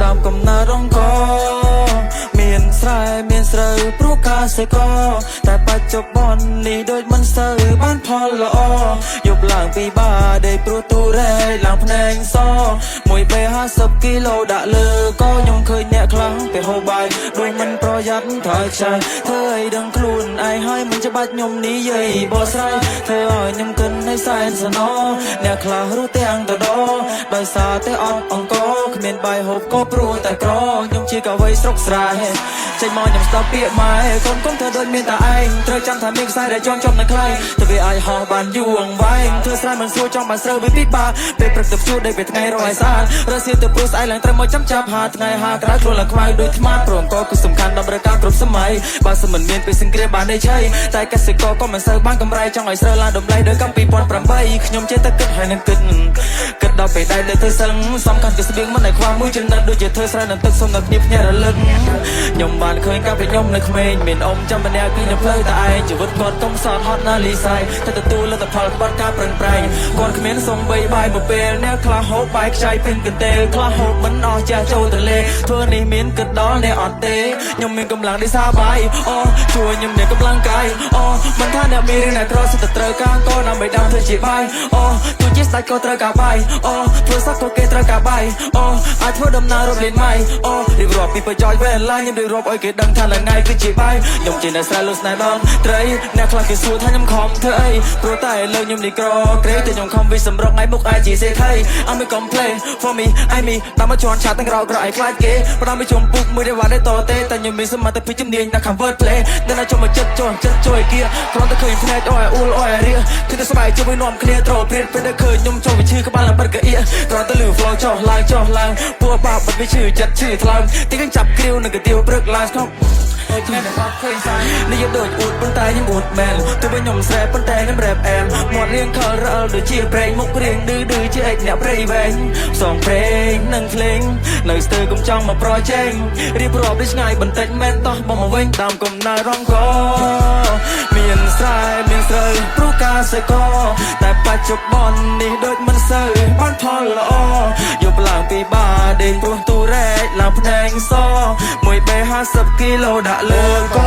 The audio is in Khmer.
តាមកំណើរងកមានស្រែមានស្រូវព្រោះការសេកតែបច្ចុប្បន្ននេះដូចមិនសូវបានផលល្អយប់ឡើងពីបាដេកព្រោះទូរ៉ែឡើងភ្នែកសមួយពេល50គីឡូដាក់លើក៏ខ្ញុំឃើញអ្នកខ្លាំងពេលហូបបាយដូចមិនប្រយ័ត្នថយខ្សែធ្វើឲ្យដឹងខ្លួនឯងហើយមិនច្បាច់ខ្ញុំនិយាយបោះស្រ័យធ្វើឲ្យខ្ញុំគិនឲ្យសែនសណអ្នកខ្លះរស់ទាំងតដោដោយសារតែអត់អង្គគ្មានបាយហូបក៏ព្រោះតែក្រខ្ញុំជាកវីស្រុកស្រែចេញមកខ្ញុំស្ដាប់ពាក្យម៉ែកូនធ្វើដូចមានតែឯងត្រូវចាំថាមានខ្សែដែលជាប់នៅខ្លែងទៅវាអាចហោះបានយូរអង្វែងធ្វើស្រែមិនស្រួលចង់បានស្រូវវាពិបាកពេលព្រឹកទៅជួដេកពេលថ្ងៃរយស្អាតរសៀលទៅព្រោះស្អែកឡើងត្រូវមកចាប់ហាថ្ងៃហាក្រៅខ្លួនឡើងខ្មៅដូចថ្មព្រោះអង្គគឺសំខាន់ដល់ត្រូវការគ្រប់សម័យបើសិនមិនមានពេលសង្គ្រាមបានទេឆៃតែកសិករក៏មិនសូវបានកម្រៃចង់ឲ្យស្រូវឡើងតម្លៃដូចកាល2008ខ្ញុំចេះតែគិតហើយនឹងគិតដល់ពេលដែលទៅសឹងសំខាន់គឺស្បៀងមិនឲ្យខ្វះមួយចំណិតដូចជាធ្វើស្រែនឹងទឹកសុំដល់គ្នាភ្នាក់រលឹកខ្ញុំបានឃើញកាលពីខ្ញុំនៅក្មេងមានអ៊ំចាំម្នាក់គឺនៅផ្លូវតែឯងជីវិតគាត់ទុំសតហត់ណាលីស័យតែទទួលលទ្ធផលក្បត់ការប្រឹងប្រែងគាត់គ្មានសំបីបាយមួយពេលអ្នកខ្លះហូបបាយខ្ចីពេញកន្ទេលខ្លះហូបមិនអស់ចាស់ចូលទលេធ្វើនេះមានគិតដល់អ្នកអត់ទេខ្ញុំមានកម្លាំងដោយសារបាយអូជួយខ្ញុំមានកម្លាំងកាយអូមិនថាអ្នកមានរឿងអ្នកក្រសិតត្រូវការកូនដើម្បីដើមធ្វើជាបាយអូទោះជាស្ដេចក៏ត្រូវការបាយអូធ្វើសក់ក៏គេត្រូវការបាយអូអាចធ្វើដំណើររកលេងម៉ៃអូរៀបរាប់ពីប្រយោជន៍វេលាខ្ញុំរៀបរាប់ឲ្យគេដឹងថាថ្ងៃគឺជាបាយខ្ញុំជាអ្នកស្រែលុស្នេហ៍ដល់ត្រីអ្នកខ្លះគេសួរថាខ្ញុំខំធ្វើអីព្រោះតែលើខ្ញុំនេះក្រក្រេតែខ្ញុំខំវិសម្រងថ្ងៃមុខអាចជាសេដ្ឋី I'm a complain for me I me តាមមកជន់ឆាតទាំងក្រោយក្រោយខ្លាចគេផ្ដាំពីជុំពុកមួយដែលវ៉ាដេតទេតែខ្ញុំមានសមត្ថភាពជំនាញដល់ convert play នៅណាជុំមកចិត្តជួយគៀគ្រាន់តែឃើញភ្នែកអូយអ៊ូលអូយរៀគឺតែស្បែកជួយនាំគ្នាត្រោព្រាតពេលដែលឃើញខ្ញុំចូលវិឈឺក្បាលឡើងបិទកអៀគ្រាន់តែលឺ flow ចុះឡើងពួរបាបបិទវិឈឺចិត្តឈឺថ្លើមទីកញ្ចាប់គ្រាវនឹងកាទៀវព្រឹកឡើងស្គប់ថ្ងៃដែលគាត់ឃើញសាយនេះយកដូចអួតប៉ុន្តែខ្ញុំអួតមែនទោះបីខ្ញុំស្រែប៉ុន្តែខ្ញុំរ៉េបអែមមាត់រៀងខលរអល់ដូចជាប្រេងមុខរៀងឌឺជាអេកអ្នកព្រៃវែងផ្សងប្រេងនិងភ្លេងនៅស្ទើរកុំចង់មកប្រជែងរៀបរាប់ដូចឆ្ងាយបន្តិចមែនតោះបងមកវិញតាមកំណើរងកមានស្រែមានស្រូវព្រោះការសេកតែបច្ចុប្បន្ននេះដូចមិនសូវបានផលល្អយប់ឡើងពីបាដេកព្រោះទូរ៉ែឡើងភ្នែកសមួយពេល50គីឡូដាក់លើក